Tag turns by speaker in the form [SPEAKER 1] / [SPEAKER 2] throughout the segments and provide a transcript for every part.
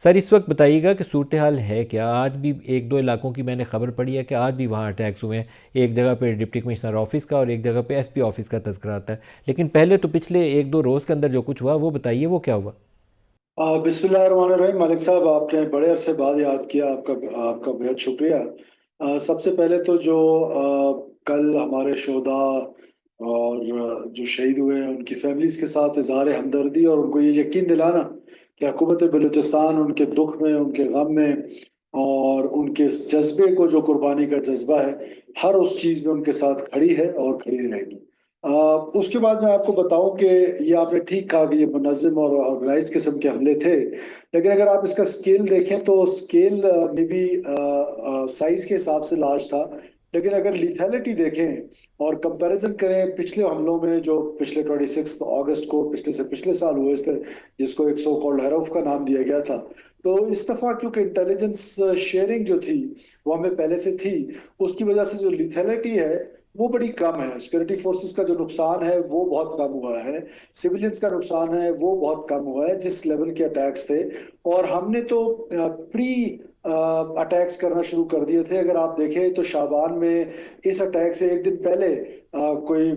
[SPEAKER 1] Sir इस वक्त बताइएगा कि सूरत हाल है क्या। आज भी एक दो इलाकों की मैंने खबर पड़ी है कि आज भी वहाँ अटैक्स हुए हैं। एक जगह पे डिप्टी कमिश्नर ऑफिस का और एक जगह पे एसपी ऑफिस का तस्करा आता है। लेकिन पहले तो पिछले एक दो रोज़ के अंदर जो कुछ हुआ वो बताइए, वो क्या हुआ।
[SPEAKER 2] बिस्मिल्लाहिर्रहमानिर्रहीम। मलिक साहब, आपने बड़े अरसे बाद याद किया। आपका आपका बेहद शुक्रिया। सबसे पहले तो जो कल हमारे शोधा और जो शहीद हुए हैं उनकी फैमिलीज के साथ इजहार हमदर्दी और उनको ये यकीन दिलाना कि हुकूमत बलूचिस्तान उनके दुख में, उनके गम में और उनके इस जज्बे को, जो कुर्बानी का जज्बा है, हर उस चीज़ में उनके साथ खड़ी है और खड़ी रहेगी। अ, उसके बाद मैं आपको बताऊं कि ये आपने ठीक कहा कि ये मुनज़्ज़म और ऑर्गेनाइज किस्म के हमले थे। लेकिन अगर आप इसका स्केल देखें तो स्केल में भी साइज के हिसाब से लार्ज था। लेकिन अगर लिथैलिटी देखें और कंपैरिजन करें पिछले हमलों में, जो पिछले 26 अगस्त को पिछले से पिछले साल हुए थे, जिसको एक सो कॉल्ड हैरफ का नाम दिया गया था, तो इस दफा क्योंकि इंटेलिजेंस शेयरिंग जो थी वो हमें पहले से थी, उसकी वजह से जो लिथैलिटी है वो बड़ी कम है। सिक्योरिटी फोर्सेस का जो नुकसान है वो बहुत कम हुआ है। सिविलियंस का नुकसान है वो बहुत कम हुआ है जिस लेवल के अटैक्स थे। और हमने तो प्री अटैक्स करना शुरू कर दिए थे। अगर आप देखें तो शाबान में इस अटैक से एक दिन पहले कोई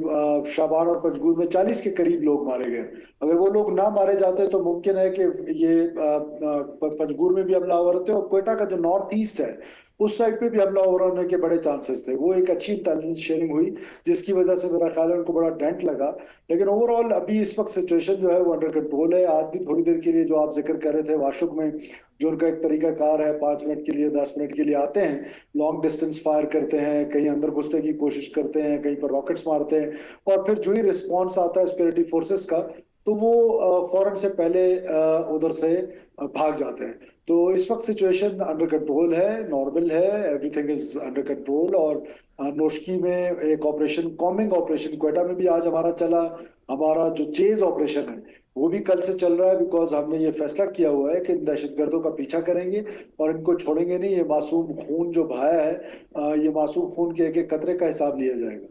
[SPEAKER 2] शाबान और पंजगूर में 40 के करीब लोग मारे गए। अगर वो लोग ना मारे जाते तो मुमकिन है कि ये पंजगूर में भी हमलावर होते और क्वेटा का जो नॉर्थ ईस्ट है उस साइड पे भी हमलावर होने के बड़े चांसेस थे। वो एक अच्छी इंटेलिजेंस शेयरिंग हुई जिसकी वजह से मेरा ख्याल है उनको बड़ा डेंट लगा। लेकिन ओवरऑल अभी इस वक्त सिचुएशन जो है वो अंडर कंट्रोल है। आज भी थोड़ी देर के लिए जो आप जिक्र कर रहे थे वाशुक में, जो उनका एक तरीका कार है, 5 मिनट के लिए 10 मिनट के लिए आते हैं, लॉन्ग डिस्टेंस फायर करते हैं, कहीं अंदर घुसने की कोशिश करते हैं, कहीं पर रॉकेट्स मारते हैं, और फिर जो ही रिस्पॉन्स आता है सिक्योरिटी फोर्सेस का तो वो फौरन से पहले उधर से भाग जाते हैं। तो इस वक्त सिचुएशन अंडर कंट्रोल है, नॉर्मल है, एवरीथिंग इज अंडर कंट्रोल। और नोशकी में एक ऑपरेशन, कॉम्बिंग ऑपरेशन क्वेटा में भी आज हमारा चला। हमारा जो चेज ऑपरेशन है वो भी कल से चल रहा है, बिकॉज हमने ये फैसला किया हुआ है कि इन दहशतगर्दों का पीछा करेंगे और इनको छोड़ेंगे नहीं। ये मासूम खून जो बहाया है, ये मासूम खून के एक एक कतरे का हिसाब लिया जाएगा।